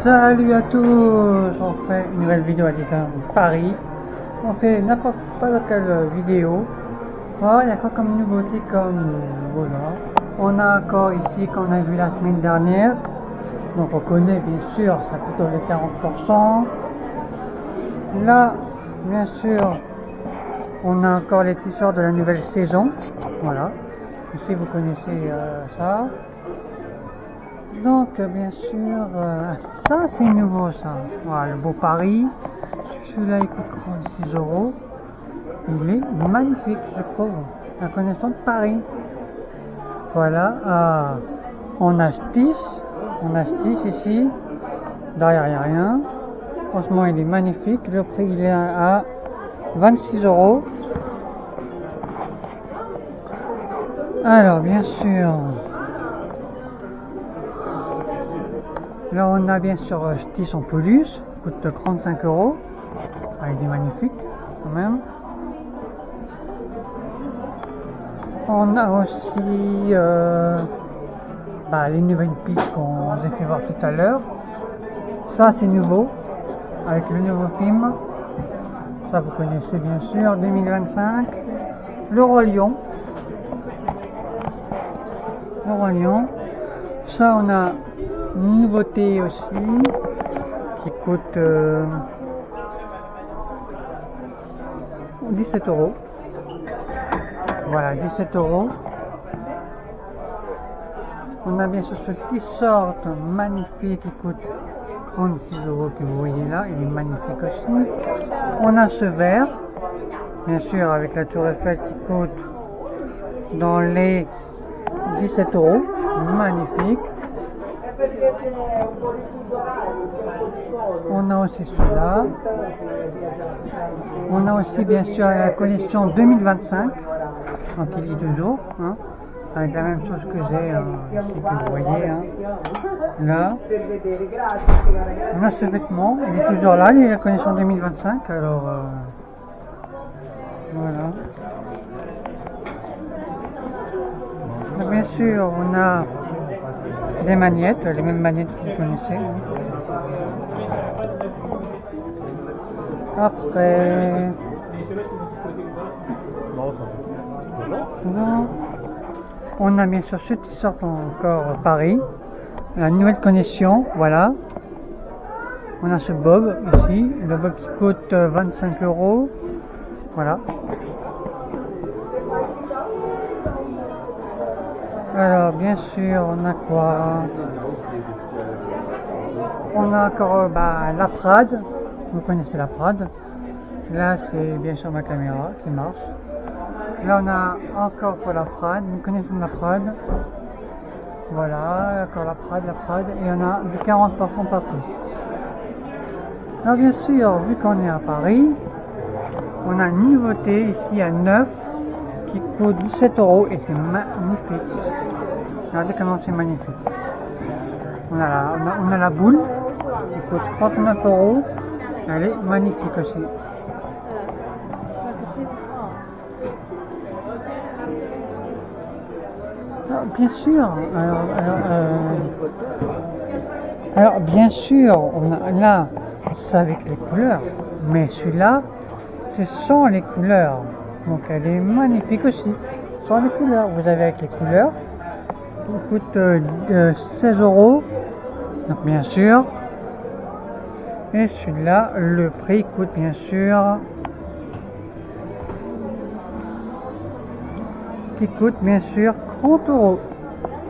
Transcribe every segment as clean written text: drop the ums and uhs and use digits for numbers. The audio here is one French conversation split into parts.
Salut à tous, on fait une nouvelle vidéo à Disneyland Paris. On fait n'importe quelle vidéo. Oh, il y a quoi comme nouveauté comme voilà. On a encore ici qu'on a vu la semaine dernière. Donc on connaît bien sûr, ça coûte les 40%. Là, bien sûr, on a encore les t-shirts de la nouvelle saison. Voilà. Ici vous connaissez ça. Donc bien sûr, ça c'est nouveau ça. Voilà, le beau Paris. Celui-là il coûte 36 €. Il est magnifique, je trouve. La connexion de Paris. Voilà. On a Stitch. On a Stitch ici. Derrière il n'y a rien. Franchement il est magnifique. Le prix il est à 26 €. Alors bien sûr. Là on a bien sûr Stitch en peluche, coûte 35 €. Il est magnifique quand même. On a aussi les nouvelles pistes qu'on a fait voir tout à l'heure. Ça c'est nouveau, avec le nouveau film. Ça vous connaissez bien sûr, 2025. Le Roi Lion. Le Roi Lion. Ça on a une nouveauté aussi qui coûte 17 €. Voilà, 17 €. On a bien sûr ce t-shirt magnifique qui coûte 36 € que vous voyez là, il est magnifique aussi. On a ce verre, bien sûr avec la tour Eiffel qui coûte dans les 17 €, magnifique. On a aussi celui-là. On a aussi bien sûr la collection 2025. Donc il est toujours, hein, avec la même chose que j'ai, que vous voyez, hein. Là. On a ce vêtement, il est toujours là, il est la collection 2025. Alors voilà. Donc, bien sûr, on a des magnettes, les mêmes magnettes que vous connaissez. Après, on a bien sûr ce t-shirt encore Paris, la nouvelle connexion, voilà. On a ce bob ici, le bob qui coûte 25 €, voilà. Alors bien sûr on a quoi? On a encore la Prade, vous connaissez la Prade. Là c'est bien sûr ma caméra qui marche. Là on a encore pour la Prade, nous connaissons la Prade. Voilà, encore la Prade, et on a du 40% partout. Alors bien sûr, vu qu'on est à Paris, on a une nouveauté ici à 9 qui coûte 17 € et c'est magnifique. Regardez comment c'est magnifique. On a la boule qui coûte 39 €. Elle est magnifique aussi. Alors, bien sûr, alors bien sûr, on a là, c'est avec les couleurs, mais celui-là, c'est sans les couleurs. Donc elle est magnifique aussi, sans les couleurs. Vous avez avec les couleurs, il coûte 16 €. Donc bien sûr. Et celui-là, le prix coûte bien sûr, qui coûte bien sûr 30 €.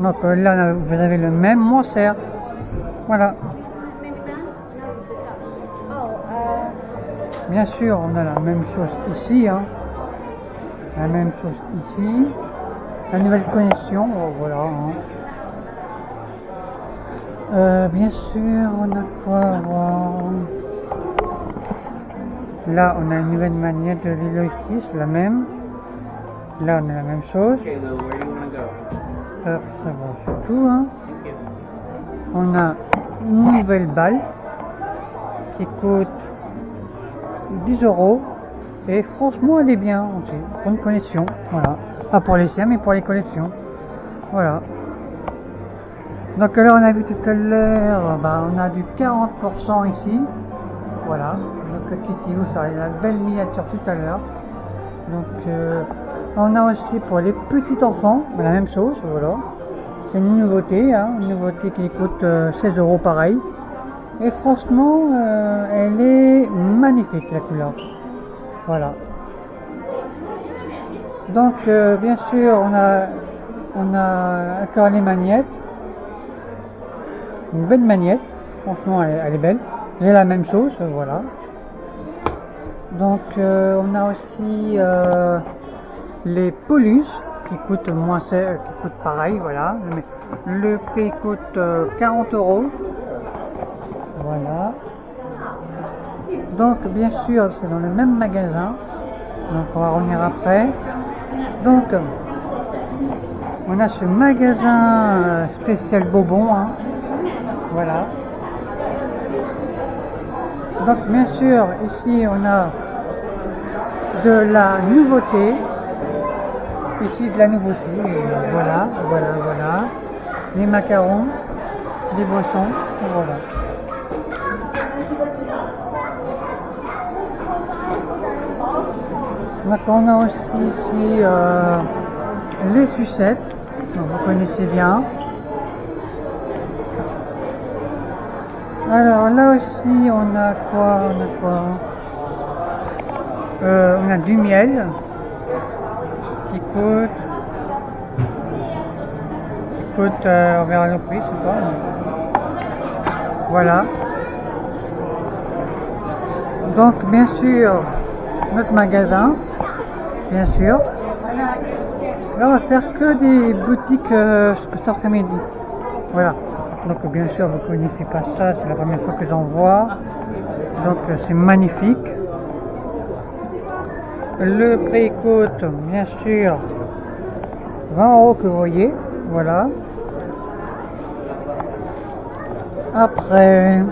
Donc là, vous avez le même moins cher. Voilà. Bien sûr, on a la même chose ici, hein. La même chose ici. La nouvelle connexion, voilà. Hein. Bien sûr, on a quoi voir? Là, on a une nouvelle manette de Lilo & Stitch, la même. Là, on a la même chose. Après, bon, c'est tout. Hein. On a une nouvelle balle qui coûte 10 € et franchement, elle est bien. Pour une collection, voilà. Pas pour les siens, mais pour les collections. Voilà. Donc là, on a vu tout à l'heure, on a du 40% ici. Voilà, donc Kitty Lou sur la belle miniature tout à l'heure. Donc on a aussi pour les petits enfants la même chose, voilà. C'est une nouveauté, une nouveauté qui coûte 16 € pareil. Et franchement, elle est magnifique la couleur. Voilà. Donc bien sûr, on a encore les magnettes. Une belle magnette, franchement elle est belle. J'ai la même chose, voilà. Donc on a aussi les Polus qui coûtent moins cher, qui coûtent pareil, voilà. Le prix coûte 40 €. Voilà. Donc bien sûr c'est dans le même magasin. Donc on va revenir après. Donc on a ce magasin spécial Bobon, voilà. Donc bien sûr ici on a de la nouveauté. Ici de la nouveauté. Voilà. Les macarons, les boissons, voilà. Donc on a aussi ici les sucettes, donc vous connaissez bien. Alors là aussi on a quoi? On a du miel qui coûte, on verra le prix, c'est pas. Voilà. Donc bien sûr notre magasin, bien sûr. Là on va faire que des boutiques cet après-midi. Voilà. Donc bien sûr vous connaissez pas ça, c'est la première fois que j'en vois. Donc c'est magnifique. Le prix coûte bien sûr 20 € que vous voyez. Voilà. Après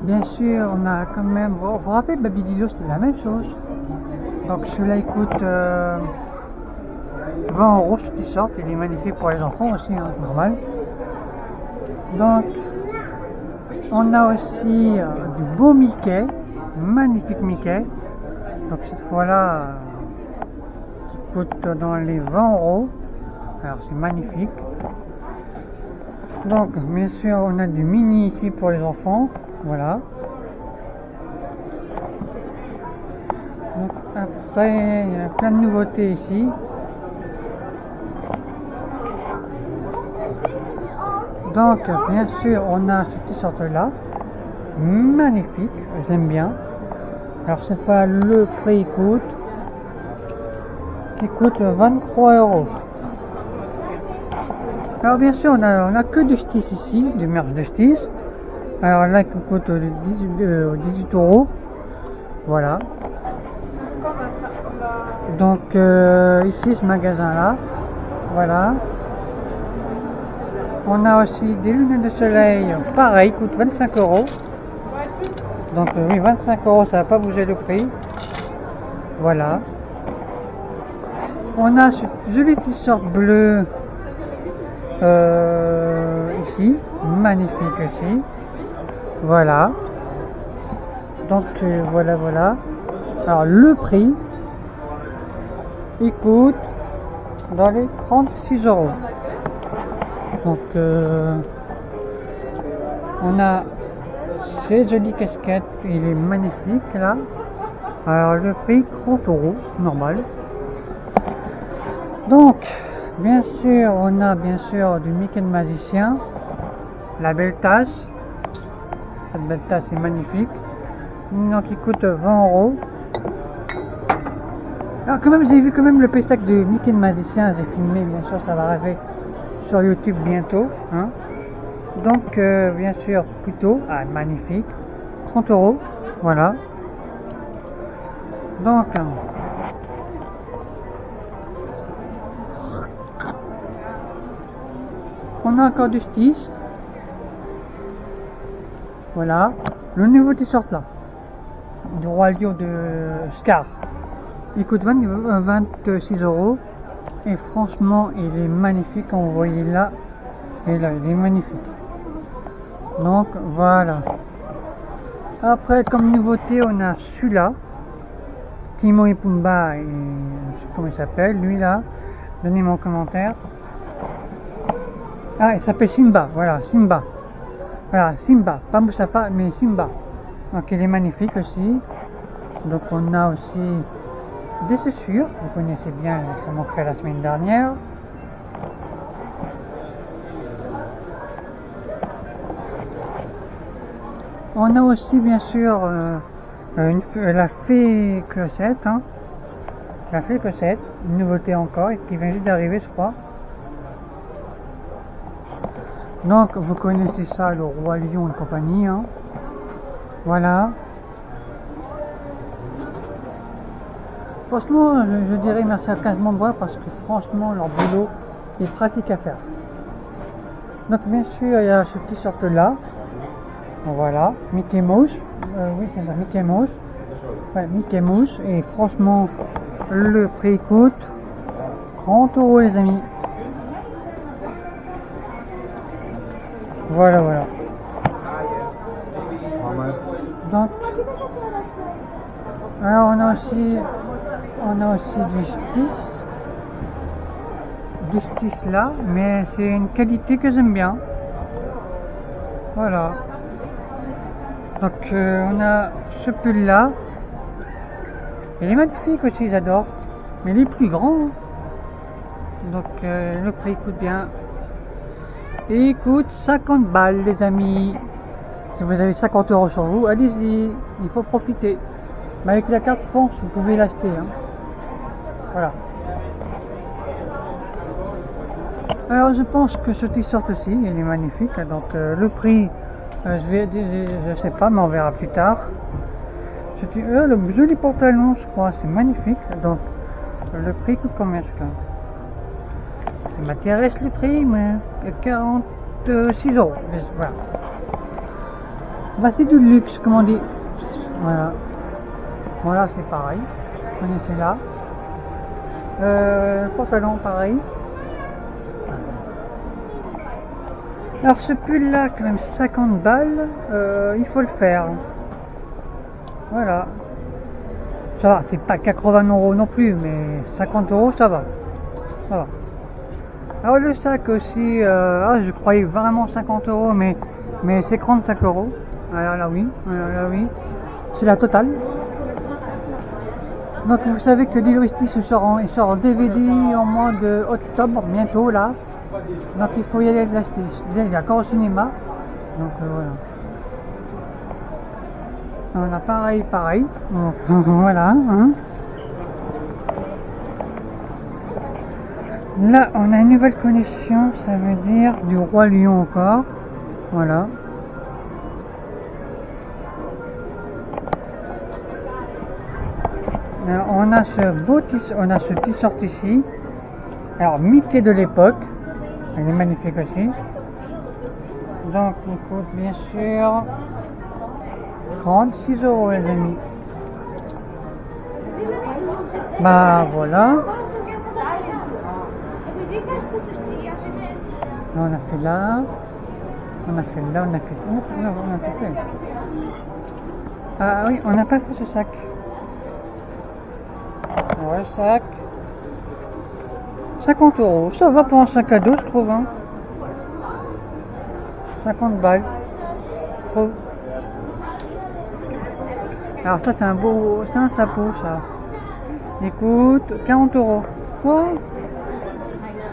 bien sûr on a quand même, vous vous rappelez Baby Lilo, c'est la même chose. Donc celui-là il coûte 20 € ce t-shirt, il est magnifique pour les enfants aussi, normal. Donc on a aussi du beau Mickey, magnifique Mickey. Donc cette fois-là qui coûte dans les 20 €. Alors c'est magnifique. Donc bien sûr on a du mini ici pour les enfants, voilà. Donc après il y a plein de nouveautés ici. Donc bien sûr on a ce t-shirt là, magnifique, je l'aime bien. Alors cette fois le prix coûte 23 €. Alors bien sûr on a que du Stitch ici, du merch de Stitch. Alors là qui coûte 18 €. Voilà. Donc ici ce magasin là, voilà. On a aussi des lunettes de soleil, pareil, coûte 25 €. Donc oui, 25 €, ça va pas bouger le prix. Voilà. On a ce joli t-shirt bleu ici, magnifique aussi. Voilà. Donc voilà. Alors le prix, il coûte dans les 36 €. Donc on a ces jolies casquettes, il est magnifique là. Alors le prix 30 € normal. Donc bien sûr on a bien sûr du Mickey le magicien, la belle tasse. Cette belle tasse est magnifique. Donc il coûte 20 €. Alors quand même j'ai vu quand même le pestac de Mickey le magicien, j'ai filmé, bien sûr ça va arriver sur YouTube bientôt. Donc bien sûr plutôt magnifique, 30 €. Voilà. Donc on a encore du Stitch. Voilà. Le nouveau t-shirt là, du roi lion de Scar. Il coûte 26 euros. Et franchement, il est magnifique. Quand vous voyez là, et là, il est magnifique. Donc voilà. Après, comme nouveauté, on a celui-là. Timon et Pumba, et je sais comment il s'appelle. Lui là, donnez-moi en commentaire. Ah, il s'appelle Simba. Voilà, Simba. Voilà, Simba. Pas Moustapha, mais Simba. Donc il est magnifique aussi. Donc on a aussi des chaussures. Vous connaissez bien, je l'ai montré la semaine dernière. On a aussi bien sûr la fée Clochette, hein. La fée Clochette, une nouveauté encore, qui vient juste d'arriver je crois. Donc vous connaissez ça, le roi lion et compagnie, hein. Voilà. Franchement, je dirais merci à 15 membres parce que franchement leur boulot est pratique à faire. Donc bien sûr il y a ce t-shirt là. Voilà, Mickey Mouse, oui c'est ça, Mickey Mouse, ouais, Mickey Mouse, et franchement le prix coûte 30 euros les amis. Voilà. Donc, alors on a aussi du Stitch là, mais c'est une qualité que j'aime bien. Voilà. Donc on a ce pull là. Il est magnifique aussi, j'adore. Mais il est plus grand. Donc le prix coûte bien. Et il coûte 50 balles les amis. Si vous avez 50 euros sur vous, allez-y. Il faut profiter. Mais avec la carte Ponce, vous pouvez l'acheter. Hein. Voilà. Alors je pense que ce t-shirt aussi, il est magnifique. Donc le prix... je sais pas, mais on verra plus tard. C'était le joli pantalon, je crois, c'est magnifique. Donc, le prix coûte combien celui-là? Il m'intéresse le prix, mais 46 euros. Voilà. Bah, c'est du luxe, comme on dit. Voilà. Voilà, c'est pareil. Vous connaissez là. Pantalon, pareil. Alors ce pull là, quand même 50 balles, il faut le faire. Voilà. Ça va, c'est pas 80 euros non plus, mais 50 euros ça va. Ça va. Alors le sac aussi, je croyais vraiment 50 euros, mais c'est 35 euros. Alors là oui, c'est la totale. Donc vous savez que Lilo et Stitch sort en DVD au mois de octobre, bientôt là. Donc il faut y aller l'acheter. Il y a encore au cinéma. Donc voilà. On a pareil. Donc, voilà. Hein. Là on a une nouvelle connexion, ça veut dire du roi lion encore. Voilà. Alors, on a ce t-shirt ici. Alors Mickey de l'époque. Il est magnifique aussi. Donc il coûte bien sûr 36 euros les amis. Bah voilà. On a fait là. On a fait. Ah oui, on n'a pas fait ce sac. Ouais, sac. 50 euros, ça va pour un sac à dos, je trouve. Hein. 50 balles. Oh. Alors ça, c'est un chapeau, ça. Il coûte 40 euros. Ouais.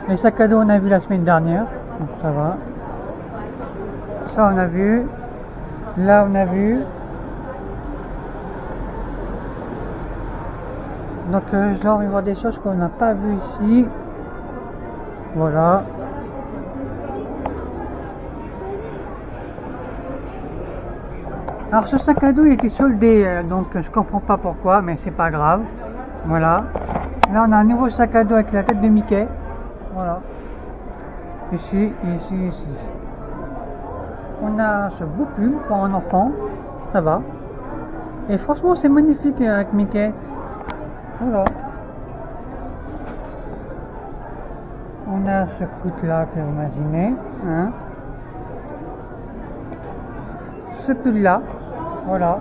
Les sacs à dos, on a vu la semaine dernière, donc ça va. Ça, on a vu. Là, on a vu. Donc, genre, il y a des choses qu'on n'a pas vues ici. Voilà. Alors ce sac à dos il était soldé, donc je comprends pas pourquoi, mais c'est pas grave. Voilà. Là on a un nouveau sac à dos avec la tête de Mickey. Voilà. Ici. On a ce beau pull pour un enfant. Ça va. Et franchement c'est magnifique avec Mickey. Voilà. On a ce croûte-là que vous imaginez. Hein. Ce pull-là. Voilà.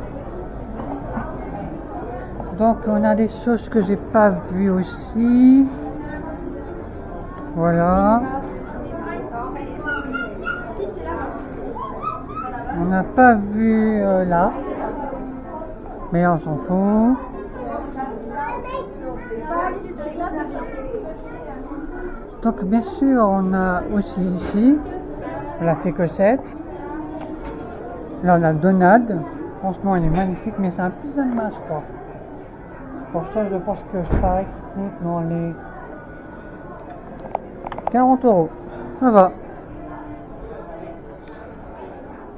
Donc on a des choses que j'ai pas vues aussi. Voilà. On n'a pas vu là. Mais on s'en fout. Donc bien sûr on a aussi ici la fécochette. Là on a le donade. Franchement il est magnifique mais c'est un pyjama je crois. Pour ça je pense que ça coûte dans les 40 €. Ça va.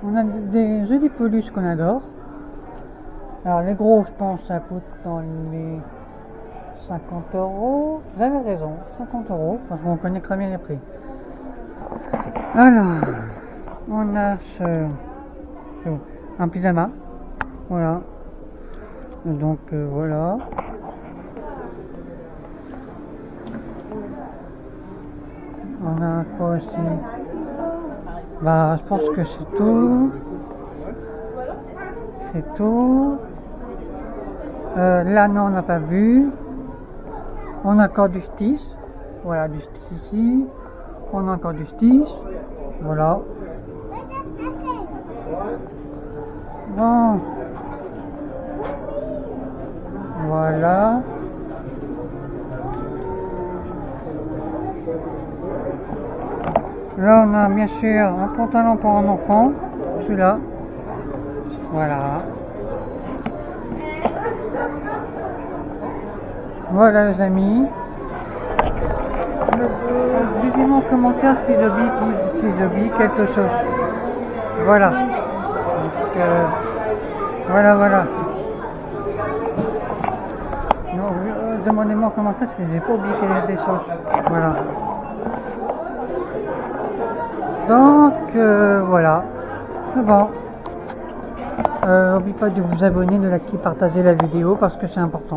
On a des jolis peluches qu'on adore. Alors les gros je pense ça coûte dans les 50 €. Vous avez raison, 50 € parce qu'on connaît très bien les prix. Alors on a un pyjama. Voilà. Donc voilà. On a quoi aussi? Bah je pense que c'est tout. C'est tout. Là non on n'a pas vu. On a encore du stitch. Voilà du stitch ici. On a encore du stitch. Voilà. Bon. Voilà. Là on a bien sûr un pantalon pour un enfant. Celui-là. Voilà. Voilà les amis. Dites-moi en commentaire si je dis quelque chose. Voilà. Donc, voilà. Demandez-moi en commentaire si j'ai pas oublié qu'il y a des choses. Voilà. Donc voilà. C'est bon. N'oubliez pas de vous abonner, de liker, partager la vidéo parce que c'est important.